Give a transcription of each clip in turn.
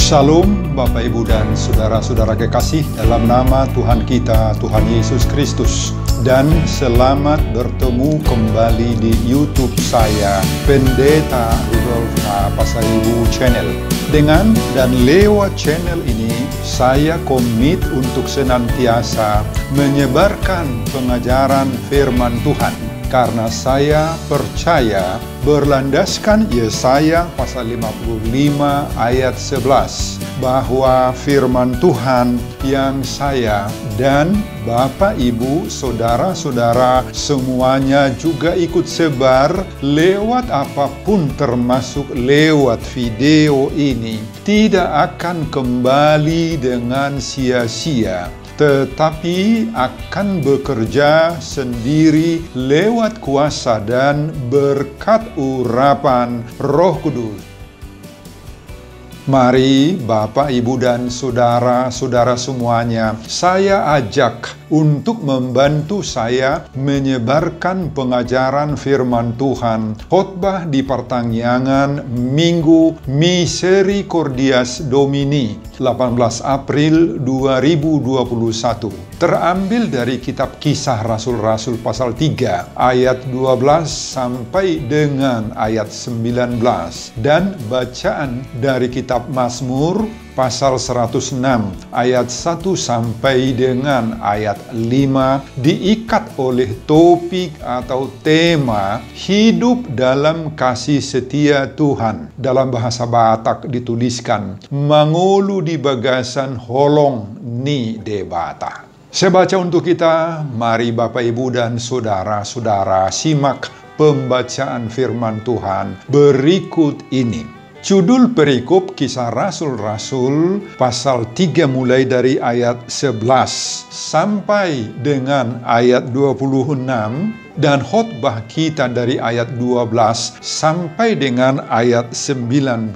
Shalom Bapak Ibu dan Saudara-saudara kekasih dalam nama Tuhan kita, Tuhan Yesus Kristus. Dan selamat bertemu kembali di YouTube saya, Pendeta Rudolf Pasaribu Channel. Dengan dan lewat channel ini, saya komit untuk senantiasa menyebarkan pengajaran firman Tuhan. Karena saya percaya berlandaskan Yesaya pasal 55 ayat 11 bahwa firman Tuhan yang saya dan Bapak, Ibu, Saudara-saudara semuanya juga ikut sebar lewat apapun termasuk lewat video ini tidak akan kembali dengan sia-sia, tetapi akan bekerja sendiri lewat kuasa dan berkat urapan Roh Kudus. Mari Bapak, Ibu, dan Saudara-saudara semuanya, saya ajak untuk membantu saya menyebarkan pengajaran firman Tuhan, khotbah di pertanggiangan Minggu Misericordias Domini 18 April 2021. Terambil dari kitab Kisah Rasul-Rasul pasal 3 ayat 12 sampai dengan ayat 19 dan bacaan dari kitab Mazmur pasal 106 ayat 1 sampai dengan ayat 5 diikat oleh topik atau tema hidup dalam kasih setia Tuhan. Dalam bahasa Batak dituliskan mangolu di bagasan holong ni debata. Saya baca untuk kita, mari Bapak, Ibu, dan Saudara-saudara simak pembacaan firman Tuhan berikut ini. Judul perikop Kisah Rasul-Rasul pasal 3 mulai dari ayat 11 sampai dengan ayat 26 dan khotbah kita dari ayat 12 sampai dengan ayat 19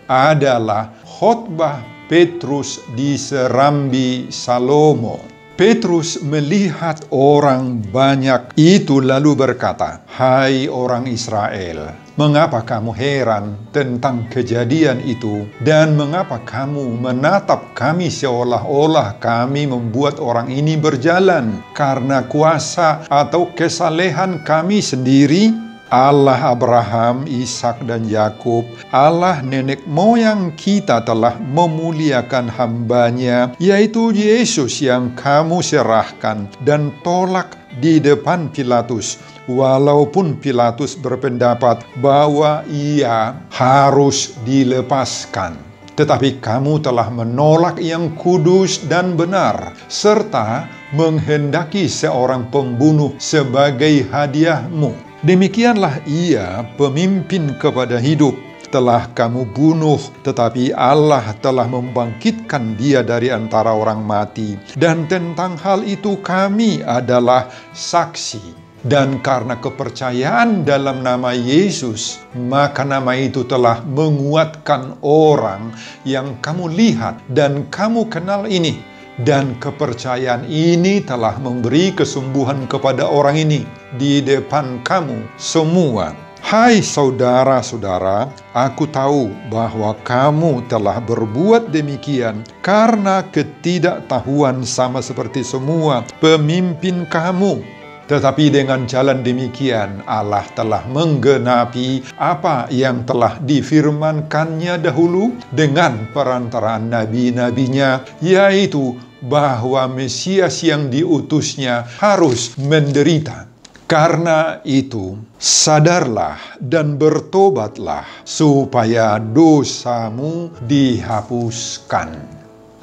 adalah khotbah Petrus di Serambi Salomo. Petrus melihat orang banyak itu lalu berkata, "Hai orang Israel, mengapa kamu heran tentang kejadian itu? Dan mengapa kamu menatap kami seolah-olah kami membuat orang ini berjalan karena kuasa atau kesalehan kami sendiri? Allah Abraham, Ishak, dan Yakub, Allah nenek moyang kita telah memuliakan hamba-Nya, yaitu Yesus yang kamu serahkan dan tolak di depan Pilatus, walaupun Pilatus berpendapat bahwa ia harus dilepaskan. Tetapi kamu telah menolak yang kudus dan benar, serta menghendaki seorang pembunuh sebagai hadiahmu. Demikianlah ia pemimpin kepada hidup. Telah kamu bunuh, tetapi Allah telah membangkitkan dia dari antara orang mati. Dan tentang hal itu kami adalah saksi. Dan karena kepercayaan dalam nama Yesus, maka nama itu telah menguatkan orang yang kamu lihat dan kamu kenal ini. Dan kepercayaan ini telah memberi kesembuhan kepada orang ini di depan kamu semua. Hai saudara-saudara, aku tahu bahwa kamu telah berbuat demikian karena ketidaktahuan sama seperti semua pemimpin kamu. Tetapi dengan jalan demikian Allah telah menggenapi apa yang telah difirmankannya dahulu dengan perantaraan nabi-nabinya, yaitu bahwa Mesias yang diutusnya harus menderita. Karena itu, sadarlah dan bertobatlah supaya dosamu dihapuskan.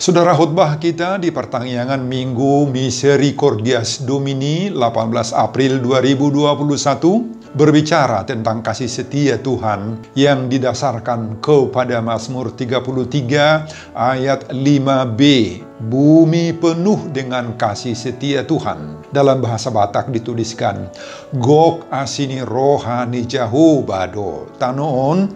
Saudara, khotbah kita di pertanggiangan Minggu Misericordias Domini 18 April 2021 berbicara tentang kasih setia Tuhan yang didasarkan kepada Mazmur 33 ayat 5b. Bumi penuh dengan kasih setia Tuhan. Dalam bahasa Batak dituliskan, Gok asini rohani jahobado. Tanoon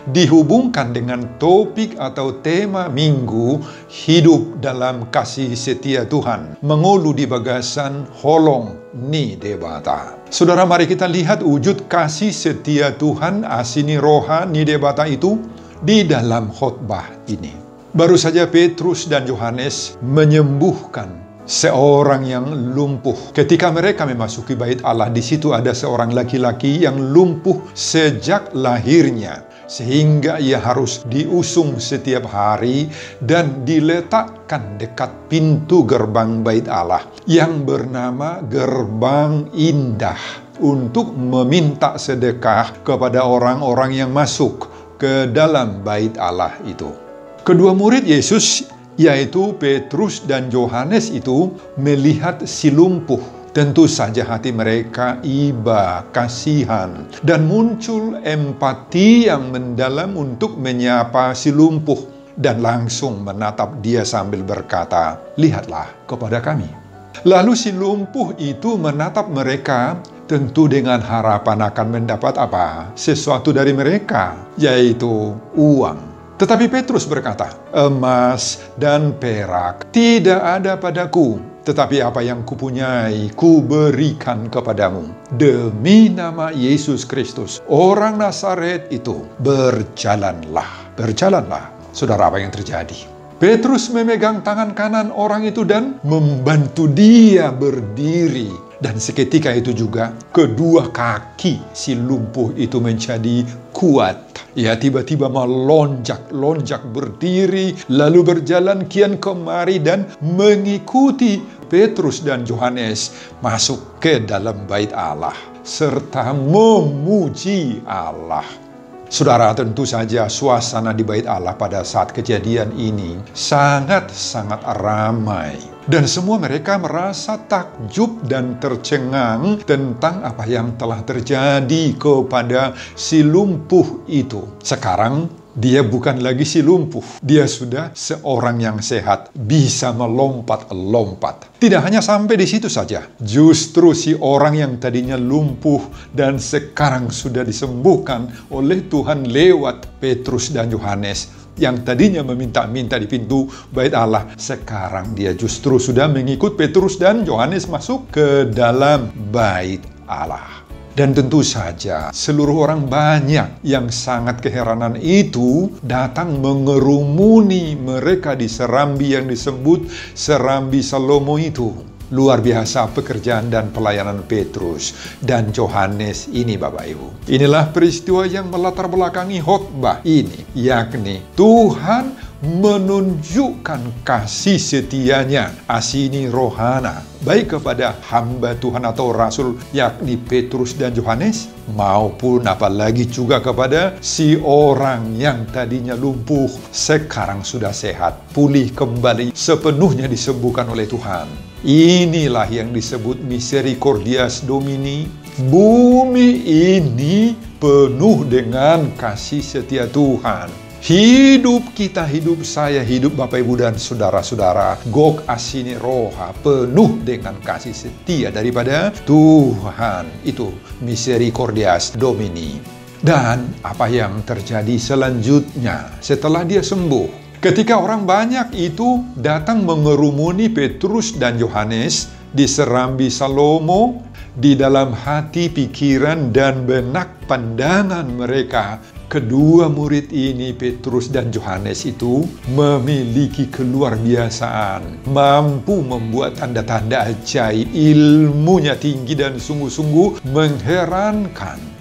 dihubungkan dengan topik atau tema minggu hidup dalam kasih setia Tuhan. Mengulu di bagasan holong ni debata. Saudara, mari kita lihat wujud kasih setia Tuhan asini roha ni debata itu di dalam khotbah ini. Baru saja Petrus dan Yohanes menyembuhkan seorang yang lumpuh. Ketika mereka memasuki bait Allah, di situ ada seorang laki-laki yang lumpuh sejak lahirnya, sehingga ia harus diusung setiap hari dan diletakkan dekat pintu gerbang bait Allah yang bernama Gerbang Indah untuk meminta sedekah kepada orang-orang yang masuk ke dalam bait Allah itu. Kedua murid Yesus, yaitu Petrus dan Yohanes itu, melihat si lumpuh. Tentu saja hati mereka iba, kasihan, dan muncul empati yang mendalam untuk menyapa si lumpuh dan langsung menatap dia sambil berkata, "Lihatlah kepada kami." Lalu si lumpuh itu menatap mereka, tentu dengan harapan akan mendapat apa? Sesuatu dari mereka, yaitu uang. Tetapi Petrus berkata, "Emas dan perak tidak ada padaku, tetapi apa yang kupunyai kuberikan kepadamu. Demi nama Yesus Kristus, orang Nazaret itu, berjalanlah." Berjalanlah. Saudara, apa yang terjadi? Petrus memegang tangan kanan orang itu dan membantu dia berdiri. Dan seketika itu juga kedua kaki si lumpuh itu menjadi kuat. Ia tiba-tiba melonjak-lonjak berdiri, lalu berjalan kian kemari dan mengikuti Petrus dan Yohanes masuk ke dalam bait Allah serta memuji Allah. Saudara, tentu saja suasana di bait Allah pada saat kejadian ini sangat-sangat ramai. Dan semua mereka merasa takjub dan tercengang tentang apa yang telah terjadi kepada si lumpuh itu. Sekarang dia bukan lagi si lumpuh, dia sudah seorang yang sehat, bisa melompat-lompat. Tidak hanya sampai di situ saja, justru si orang yang tadinya lumpuh dan sekarang sudah disembuhkan oleh Tuhan lewat Petrus dan Yohanes, yang tadinya meminta-minta di pintu bait Allah, sekarang dia justru sudah mengikut Petrus dan Yohanes masuk ke dalam bait Allah. Dan tentu saja seluruh orang banyak yang sangat keheranan itu datang mengerumuni mereka di serambi yang disebut Serambi Salomo itu. Luar biasa pekerjaan dan pelayanan Petrus dan Yohanes ini, Bapak Ibu. Inilah peristiwa yang melatar belakangi khotbah ini, yakni Tuhan menunjukkan kasih setianya, asini rohana, baik kepada hamba Tuhan atau Rasul, yakni Petrus dan Yohanes, maupun apalagi juga kepada si orang yang tadinya lumpuh, sekarang sudah sehat, pulih kembali, sepenuhnya disembuhkan oleh Tuhan. Inilah yang disebut Misericordias Domini. Bumi ini penuh dengan kasih setia Tuhan. Hidup kita, hidup saya, hidup Bapak Ibu dan saudara-saudara, Gog Asini Roha, penuh dengan kasih setia daripada Tuhan. Itu Misericordias Domini. Dan apa yang terjadi selanjutnya setelah dia sembuh? Ketika orang banyak itu datang mengerumuni Petrus dan Yohanes di Serambi Salomo, di dalam hati, pikiran, dan benak pandangan mereka, kedua murid ini, Petrus dan Yohanes itu, memiliki keluarbiasaan, mampu membuat tanda-tanda ajaib, ilmunya tinggi dan sungguh-sungguh mengherankan.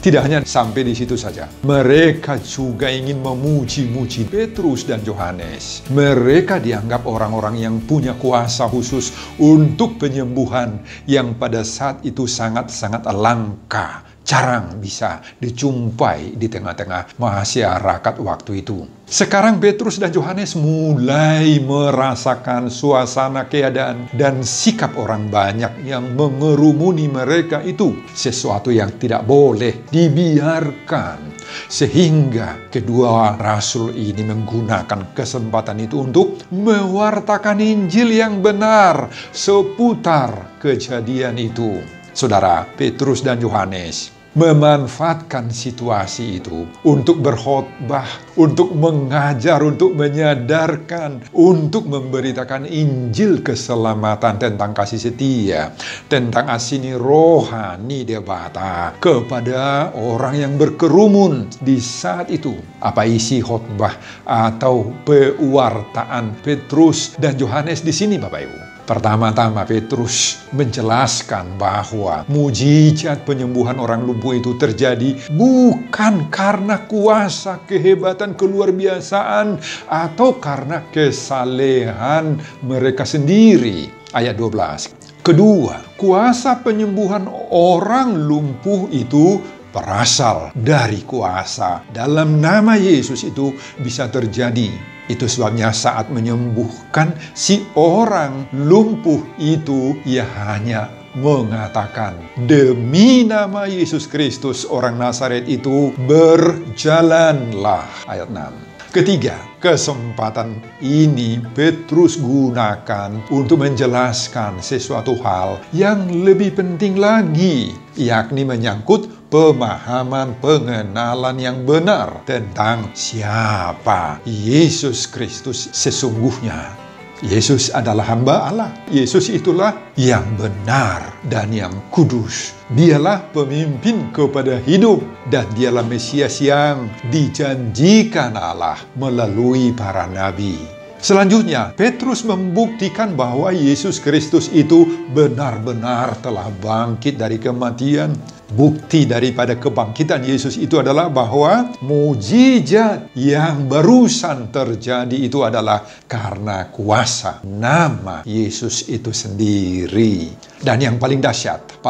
Tidak hanya sampai di situ saja, mereka juga ingin memuji-muji Petrus dan Yohanes. Mereka dianggap orang-orang yang punya kuasa khusus untuk penyembuhan yang pada saat itu sangat-sangat langka, jarang bisa dijumpai di tengah-tengah masyarakat waktu itu. Sekarang Petrus dan Yohanes mulai merasakan suasana keadaan dan sikap orang banyak yang mengerumuni mereka itu, sesuatu yang tidak boleh dibiarkan. Sehingga kedua rasul ini menggunakan kesempatan itu untuk mewartakan Injil yang benar seputar kejadian itu. Saudara, Petrus dan Yohanes memanfaatkan situasi itu untuk berkhotbah, untuk mengajar, untuk menyadarkan, untuk memberitakan Injil keselamatan tentang kasih setia, tentang asini rohani debata kepada orang yang berkerumun di saat itu. Apa isi khotbah atau pewartaan Petrus dan Yohanes di sini, Bapak Ibu? Pertama-tama Petrus menjelaskan bahwa mujizat penyembuhan orang lumpuh itu terjadi bukan karena kuasa, kehebatan, keluar biasaan atau karena kesalehan mereka sendiri. Ayat 12. Kedua, kuasa penyembuhan orang lumpuh itu berasal dari kuasa dalam nama Yesus itu bisa terjadi. Itu sebabnya saat menyembuhkan si orang lumpuh itu, ia hanya mengatakan, demi nama Yesus Kristus orang Nazaret itu, berjalanlah. Ayat 6. Ketiga, kesempatan ini Petrus gunakan untuk menjelaskan sesuatu hal yang lebih penting lagi, yakni menyangkut pemahaman pengenalan yang benar tentang siapa Yesus Kristus sesungguhnya. Yesus adalah hamba Allah. Yesus itulah yang benar dan yang kudus. Dialah pemimpin kepada hidup dan dialah Mesias yang dijanjikan Allah melalui para nabi. Selanjutnya, Petrus membuktikan bahwa Yesus Kristus itu benar-benar telah bangkit dari kematian. Bukti daripada kebangkitan Yesus itu adalah bahwa mujizat yang barusan terjadi itu adalah karena kuasa nama Yesus itu sendiri. Dan yang paling dahsyat,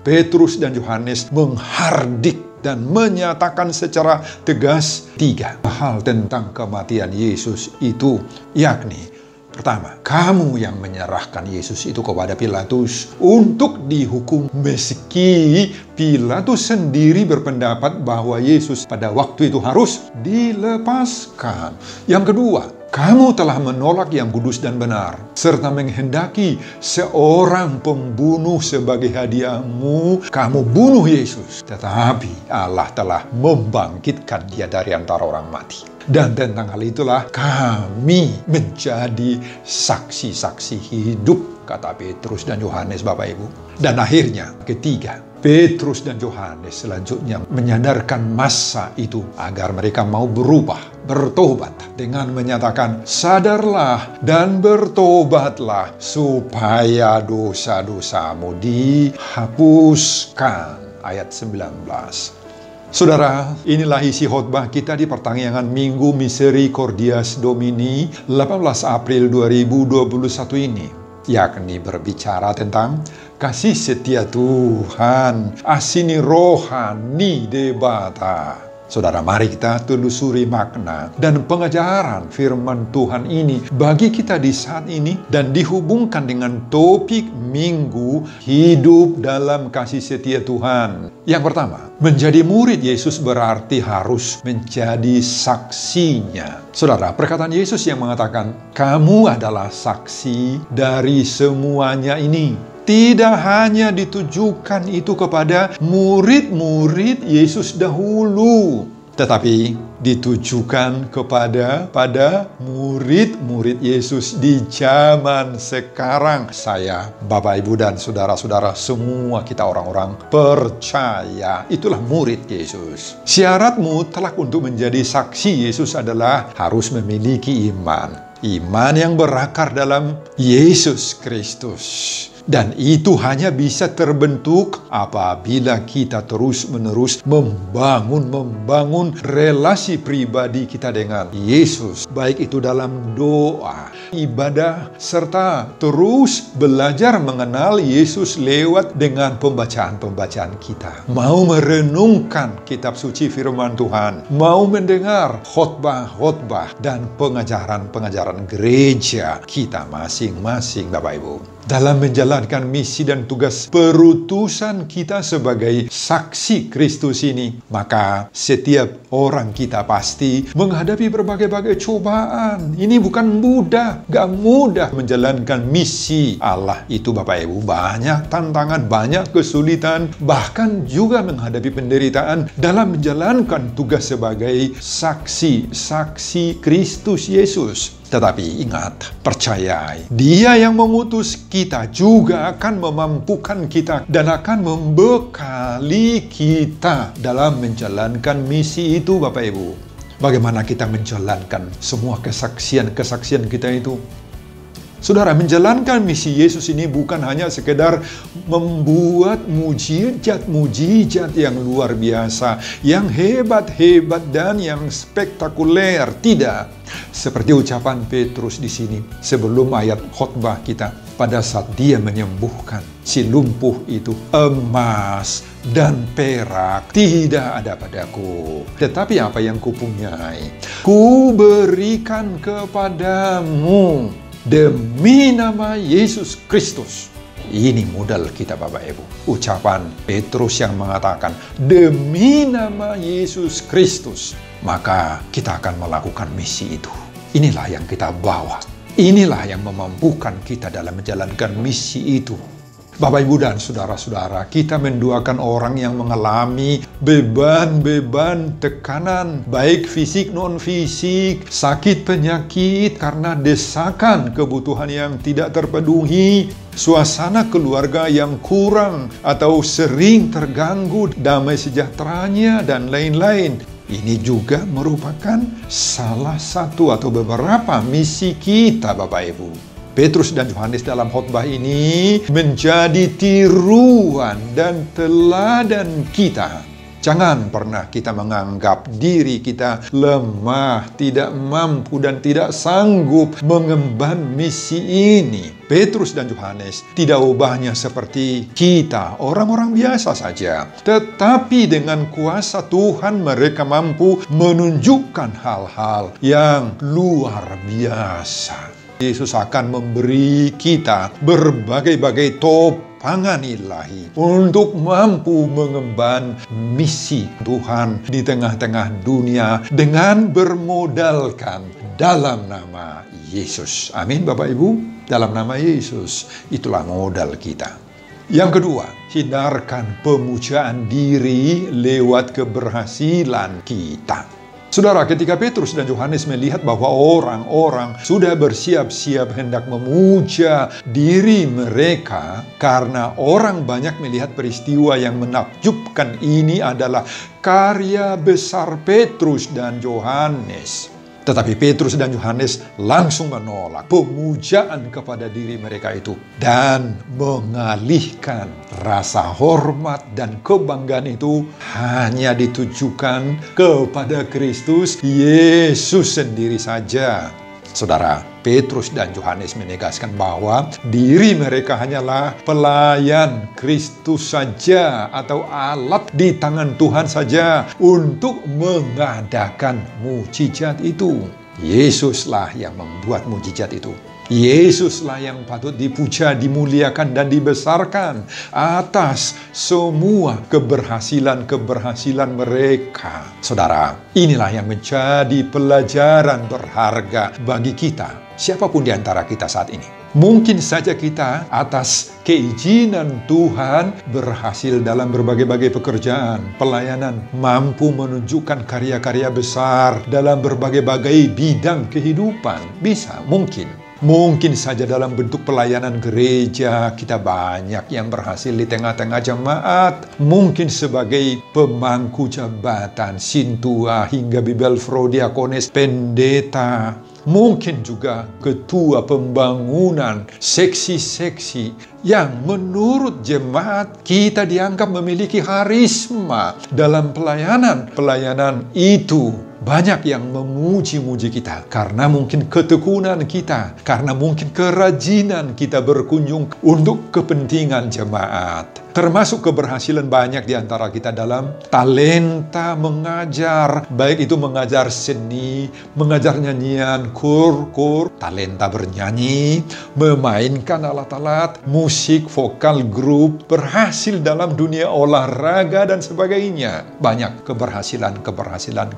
Petrus dan Yohanes menghardik dan menyatakan secara tegas 3 hal tentang kematian Yesus itu, yakni pertama, kamu yang menyerahkan Yesus itu kepada Pilatus untuk dihukum, meski Pilatus sendiri berpendapat bahwa Yesus pada waktu itu harus dilepaskan. Yang kedua, kamu telah menolak yang kudus dan benar, serta menghendaki seorang pembunuh sebagai hadiahmu. Kamu bunuh Yesus, tetapi Allah telah membangkitkan dia dari antara orang mati. Dan tentang hal itulah kami menjadi saksi-saksi hidup, kata Petrus dan Yohanes, Bapak Ibu. Dan akhirnya, ketiga, Petrus dan Yohanes selanjutnya menyadarkan massa itu agar mereka mau berubah, bertobat dengan menyatakan, sadarlah dan bertobatlah supaya dosa-dosamu dihapuskan. Ayat 19. Saudara, inilah isi khotbah kita di pertanggungan Minggu Misericordias Domini 18 April 2021 ini, yakni berbicara tentang kasih setia Tuhan, asini rohani debata. Saudara, mari kita telusuri makna dan pengajaran firman Tuhan ini bagi kita di saat ini dan dihubungkan dengan topik Minggu hidup dalam kasih setia Tuhan. Yang pertama, menjadi murid Yesus berarti harus menjadi saksinya. Saudara, perkataan Yesus yang mengatakan, kamu adalah saksi dari semuanya ini, tidak hanya ditujukan itu kepada murid-murid Yesus dahulu, tetapi ditujukan kepada murid-murid Yesus di zaman sekarang. Saya, Bapak, Ibu, dan saudara-saudara semua kita orang-orang percaya, itulah murid Yesus. Syarat mutlak untuk menjadi saksi Yesus adalah harus memiliki iman. Iman yang berakar dalam Yesus Kristus. Dan itu hanya bisa terbentuk apabila kita terus-menerus membangun relasi pribadi kita dengan Yesus. Baik itu dalam doa, ibadah, serta terus belajar mengenal Yesus lewat dengan pembacaan-pembacaan kita. Mau merenungkan kitab suci firman Tuhan, mau mendengar khotbah-khotbah dan pengajaran-pengajaran gereja kita masing-masing, Bapak Ibu. dalam menjalankan misi dan tugas perutusan kita sebagai saksi Kristus ini, maka setiap orang kita pasti menghadapi berbagai-bagai cobaan. Ini bukan mudah, gak mudah menjalankan misi Allah itu, Bapak Ibu. Banyak tantangan, banyak kesulitan, bahkan juga menghadapi penderitaan dalam menjalankan tugas sebagai saksi Kristus Yesus. Tetapi ingat, percayai, Dia yang mengutus kita juga akan memampukan kita dan akan membekali kita dalam menjalankan misi itu, Bapak Ibu. Bagaimana kita menjalankan semua kesaksian kita itu? Saudara, menjalankan misi Yesus ini bukan hanya sekedar membuat mujizat yang luar biasa, yang hebat-hebat dan yang spektakuler. Tidak. Seperti ucapan Petrus di sini sebelum ayat khotbah kita, pada saat dia menyembuhkan si lumpuh itu, emas dan perak tidak ada padaku, tetapi apa yang kupunyai, kuberikan kepadamu demi nama Yesus Kristus. Ini modal kita, Bapak Ibu. Ucapan Petrus yang mengatakan, demi nama Yesus Kristus, maka kita akan melakukan misi itu. Inilah yang kita bawa. Inilah yang memampukan kita dalam menjalankan misi itu. Bapak, Ibu, dan saudara-saudara, kita mendoakan orang yang mengalami beban-beban tekanan, baik fisik, non-fisik, sakit, penyakit, karena desakan kebutuhan yang tidak terpenuhi, suasana keluarga yang kurang atau sering terganggu damai sejahteranya, dan lain-lain. Ini juga merupakan salah satu atau beberapa misi kita, Bapak Ibu. Petrus dan Yohanes dalam khotbah ini menjadi tiruan dan teladan kita. Jangan pernah kita menganggap diri kita lemah, tidak mampu, dan tidak sanggup mengemban misi ini. Petrus dan Yohanes tidak ubahnya seperti kita, orang-orang biasa saja. Tetapi dengan kuasa Tuhan mereka mampu menunjukkan hal-hal yang luar biasa. Yesus akan memberi kita berbagai-bagai topangan ilahi untuk mampu mengemban misi Tuhan di tengah-tengah dunia dengan bermodalkan dalam nama Yesus. Amin, Bapak Ibu. Dalam nama Yesus, itulah modal kita. Yang kedua, hindarkan pemujaan diri lewat keberhasilan kita. Saudara, ketika Petrus dan Yohanes melihat bahwa orang-orang sudah bersiap-siap hendak memuja diri mereka, karena orang banyak melihat peristiwa yang menakjubkan ini adalah karya besar Petrus dan Yohanes. Tetapi Petrus dan Yohanes langsung menolak pemujaan kepada diri mereka itu dan mengalihkan rasa hormat dan kebanggaan itu hanya ditujukan kepada Kristus Yesus sendiri saja. Saudara, Petrus dan Yohanes menegaskan bahwa diri mereka hanyalah pelayan Kristus saja atau alat di tangan Tuhan saja untuk mengadakan mujizat itu. Yesuslah yang membuat mujizat itu. Yesuslah yang patut dipuja, dimuliakan, dan dibesarkan atas semua keberhasilan-keberhasilan mereka. Saudara, inilah yang menjadi pelajaran berharga bagi kita, siapapun di antara kita saat ini. Mungkin saja kita atas keizinan Tuhan berhasil dalam berbagai-bagai pekerjaan, pelayanan, mampu menunjukkan karya-karya besar dalam berbagai-bagai bidang kehidupan. Bisa, mungkin. Mungkin saja dalam bentuk pelayanan gereja, kita banyak yang berhasil di tengah-tengah jemaat. Mungkin sebagai pemangku jabatan, sintua, hingga bibelfro, diakones, pendeta. Mungkin juga ketua pembangunan, seksi-seksi yang menurut jemaat kita dianggap memiliki karisma dalam pelayanan itu. Banyak yang memuji-muji kita karena mungkin ketekunan kita, karena mungkin kerajinan kita berkunjung untuk kepentingan jemaat. Termasuk keberhasilan banyak di antara kita dalam talenta mengajar, baik itu mengajar seni, mengajar nyanyian, kur, talenta bernyanyi, memainkan alat-alat, musik, vokal, grup, berhasil dalam dunia olahraga dan sebagainya. Banyak keberhasilan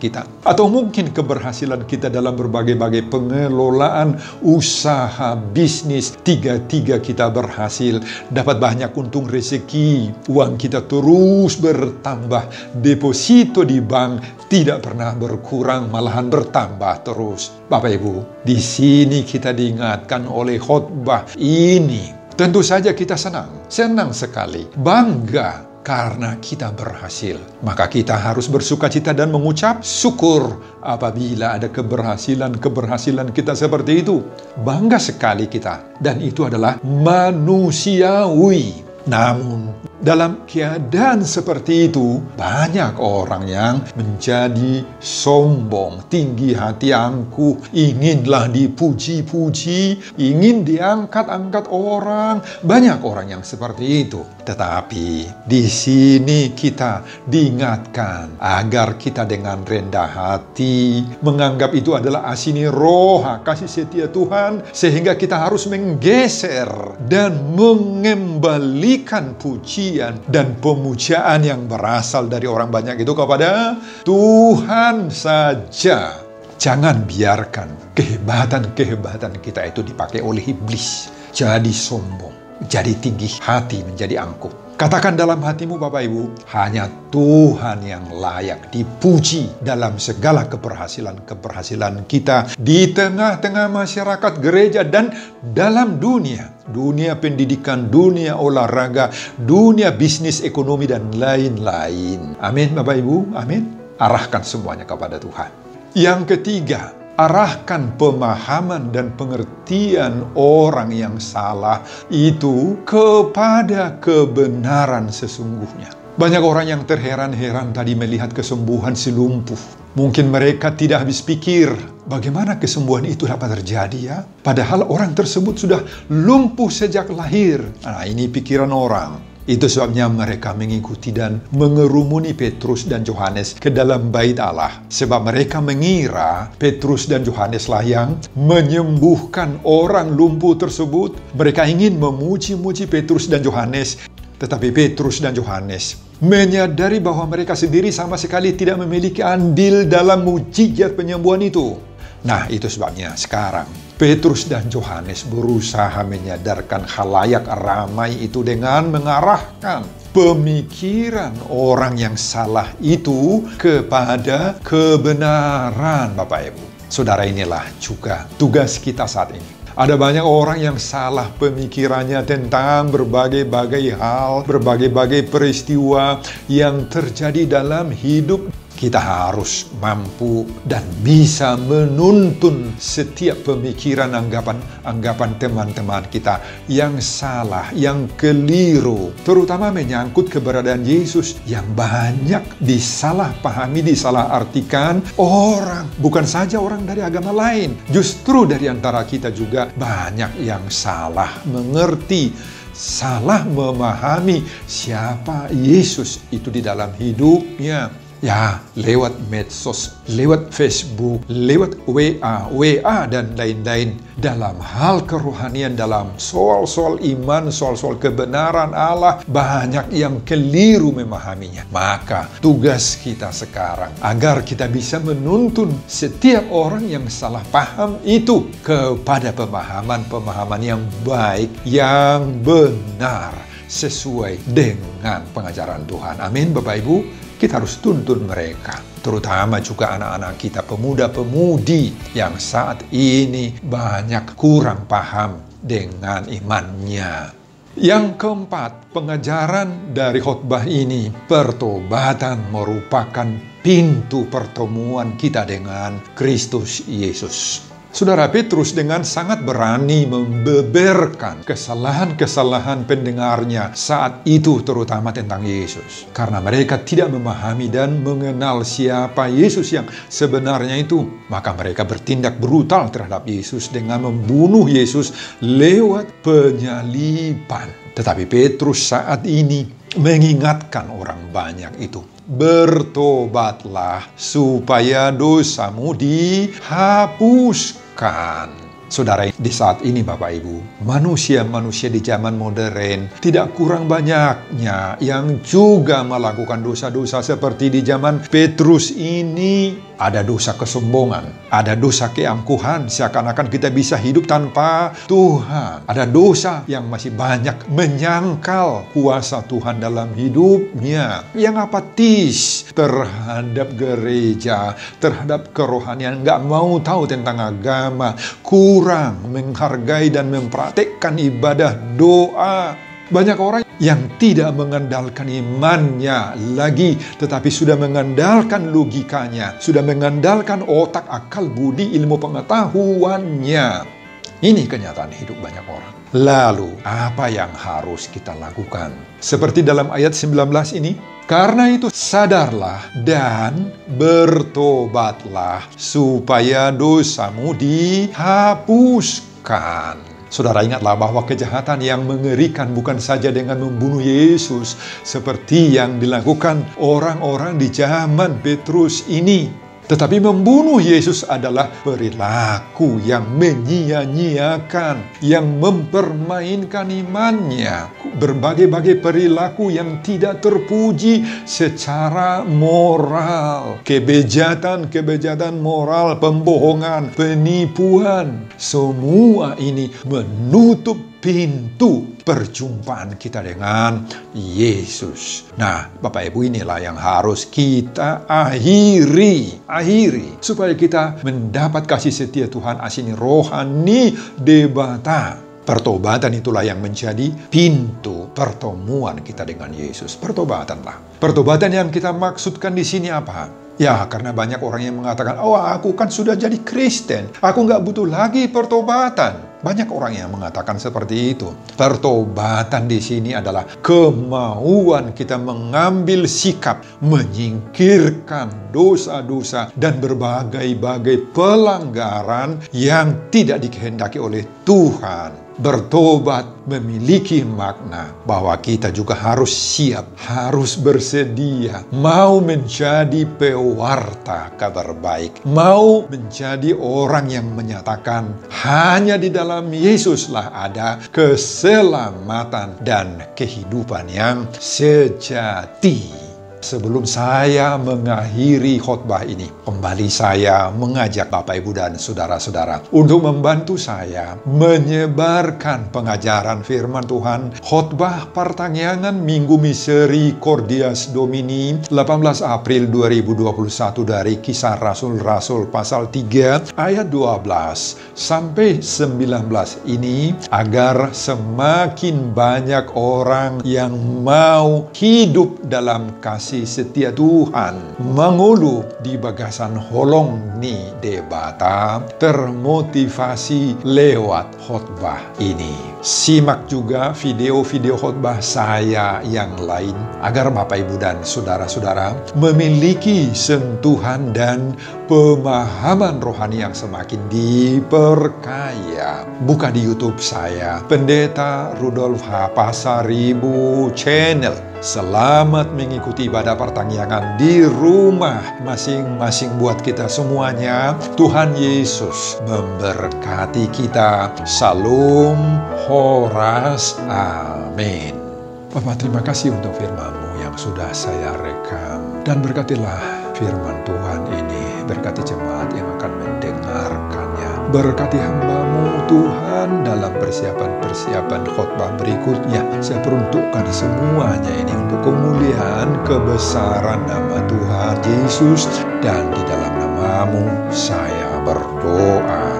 kita. Atau mungkin keberhasilan kita dalam berbagai-bagai pengelolaan usaha, bisnis. Tiga-tiga kita berhasil, dapat banyak untung rezeki, uang kita terus bertambah, deposito di bank tidak pernah berkurang, malahan bertambah terus. Bapak Ibu, di sini kita diingatkan oleh khotbah ini. Tentu saja kita senang sekali, bangga karena kita berhasil. Maka kita harus bersukacita dan mengucap syukur apabila ada keberhasilan kita seperti itu. Bangga sekali kita, dan itu adalah manusiawi. Namun, dalam keadaan seperti itu, banyak orang yang menjadi sombong, tinggi hati, angkuh, inginlah dipuji-puji, ingin diangkat-angkat orang. Banyak orang yang seperti itu. Tetapi di sini kita diingatkan agar kita dengan rendah hati menganggap itu adalah asini roh, kasih setia Tuhan, sehingga kita harus menggeser dan mengembalikan pujian dan pemujaan yang berasal dari orang banyak itu kepada Tuhan saja. Jangan biarkan kehebatan kita itu dipakai oleh iblis, jadi sombong, jadi tinggi hati, menjadi angkuh. Katakan dalam hatimu, Bapak Ibu, hanya Tuhan yang layak dipuji dalam segala keberhasilan kita di tengah-tengah masyarakat gereja dan dalam dunia pendidikan, dunia olahraga, dunia bisnis, ekonomi, dan lain-lain. Amin, Bapak Ibu, amin. Arahkan semuanya kepada Tuhan. Yang ketiga, arahkan pemahaman dan pengertian orang yang salah itu kepada kebenaran sesungguhnya. Banyak orang yang terheran-heran tadi melihat kesembuhan si lumpuh. Mungkin mereka tidak habis pikir bagaimana kesembuhan itu dapat terjadi ya. Padahal orang tersebut sudah lumpuh sejak lahir. Nah, ini pikiran orang. Itu sebabnya mereka mengikuti dan mengerumuni Petrus dan Yohanes ke dalam bait Allah. Sebab mereka mengira Petrus dan Yohaneslah yang menyembuhkan orang lumpuh tersebut. Mereka ingin memuji-muji Petrus dan Yohanes. Tetapi Petrus dan Yohanes menyadari bahwa mereka sendiri sama sekali tidak memiliki andil dalam mujizat penyembuhan itu. Nah, itu sebabnya sekarang Petrus dan Yohanes berusaha menyadarkan khalayak ramai itu dengan mengarahkan pemikiran orang yang salah itu kepada kebenaran, Bapak Ibu. Saudara, inilah juga tugas kita saat ini. Ada banyak orang yang salah pemikirannya tentang berbagai-bagai hal, berbagai-bagai peristiwa yang terjadi dalam hidup. Kita harus mampu dan bisa menuntun setiap pemikiran, anggapan teman-teman kita yang salah, yang keliru, terutama menyangkut keberadaan Yesus yang banyak disalahpahami, disalahartikan orang, bukan saja orang dari agama lain, justru dari antara kita juga banyak yang salah mengerti, salah memahami siapa Yesus itu di dalam hidupnya. Ya, lewat medsos, lewat Facebook, lewat WA dan lain-lain. Dalam hal kerohanian, dalam soal-soal iman, soal-soal kebenaran Allah, banyak yang keliru memahaminya. Maka tugas kita sekarang, agar kita bisa menuntun setiap orang yang salah paham itu kepada pemahaman yang baik, yang benar, sesuai dengan pengajaran Tuhan. Amin, Bapak Ibu. Kita harus tuntun mereka, terutama juga anak-anak kita, pemuda-pemudi yang saat ini banyak kurang paham dengan imannya. Yang keempat, pengajaran dari khotbah ini, pertobatan merupakan pintu pertemuan kita dengan Kristus Yesus. Saudara, Petrus dengan sangat berani membeberkan kesalahan-kesalahan pendengarnya saat itu, terutama tentang Yesus. Karena mereka tidak memahami dan mengenal siapa Yesus yang sebenarnya itu, maka mereka bertindak brutal terhadap Yesus dengan membunuh Yesus lewat penyaliban. Tetapi Petrus saat ini mengingatkan orang banyak itu, bertobatlah supaya dosamu dihapuskan. Saudara, di saat ini Bapak Ibu, manusia-manusia di zaman modern tidak kurang banyaknya yang juga melakukan dosa-dosa seperti di zaman Petrus ini. Ada dosa kesombongan, ada dosa keangkuhan, seakan-akan kita bisa hidup tanpa Tuhan. Ada dosa yang masih banyak menyangkal kuasa Tuhan dalam hidupnya, yang apatis terhadap gereja, terhadap kerohanian, nggak mau tahu tentang agama, kurang menghargai dan mempraktekkan ibadah doa. Banyak orang yang tidak mengandalkan imannya lagi, tetapi sudah mengandalkan logikanya, sudah mengandalkan otak, akal, budi, ilmu pengetahuannya. Ini kenyataan hidup banyak orang. Lalu, apa yang harus kita lakukan? Seperti dalam ayat 19 ini, karena itu sadarlah dan bertobatlah supaya dosamu dihapuskan. Saudara, ingatlah bahwa kejahatan yang mengerikan bukan saja dengan membunuh Yesus seperti yang dilakukan orang-orang di zaman Petrus ini. Tetapi membunuh Yesus adalah perilaku yang menyia-nyiakan, yang mempermainkan imannya. Berbagai-bagai perilaku yang tidak terpuji secara moral. Kebejatan moral, pembohongan, penipuan. Semua ini menutup pintu perjumpaan kita dengan Yesus. Nah, Bapak Ibu, inilah yang harus kita akhiri supaya kita mendapat kasih setia Tuhan asini rohani debata. Pertobatan itulah yang menjadi pintu pertemuan kita dengan Yesus. Pertobatanlah. Pertobatan yang kita maksudkan di sini apa? Ya, karena banyak orang yang mengatakan, oh, aku kan sudah jadi Kristen, aku nggak butuh lagi pertobatan. Banyak orang yang mengatakan seperti itu. Pertobatan di sini adalah kemauan kita mengambil sikap, menyingkirkan dosa-dosa dan berbagai-bagai pelanggaran yang tidak dikehendaki oleh Tuhan. Bertobat memiliki makna bahwa kita juga harus siap, harus bersedia, mau menjadi pewarta kabar baik, mau menjadi orang yang menyatakan hanya di dalam Yesuslah ada keselamatan dan kehidupan yang sejati. Sebelum saya mengakhiri khotbah ini, kembali saya mengajak Bapak, Ibu, dan Saudara-saudara untuk membantu saya menyebarkan pengajaran firman Tuhan. Khotbah pertanyaan Minggu Misericordias Domini 18 April 2021 dari Kisah Rasul-Rasul pasal 3 ayat 12 sampai 19 ini, agar semakin banyak orang yang mau hidup dalam kasih setia Tuhan, mengulu di bagasan holong ni debata, termotivasi lewat khotbah ini. Simak juga video-video khotbah saya yang lain agar Bapak, Ibu, dan Saudara-saudara memiliki sentuhan dan pemahaman rohani yang semakin diperkaya. Buka di YouTube saya, Pendeta Rudolf H. Pasaribu Channel. Selamat mengikuti ibadah pertanggihan di rumah masing-masing buat kita semuanya. Tuhan Yesus memberkati kita. Salam Horas. Amin. Bapak, terima kasih untuk firman-Mu yang sudah saya rekam. Dan berkatilah firman Tuhan ini. Berkati jemaat yang akan mendengarkannya. Berkati hamba-Mu Tuhan dalam persiapan khotbah berikutnya. Saya peruntukkan semuanya ini untuk kemuliaan kebesaran nama Tuhan Yesus. Dan di dalam nama-Mu saya berdoa.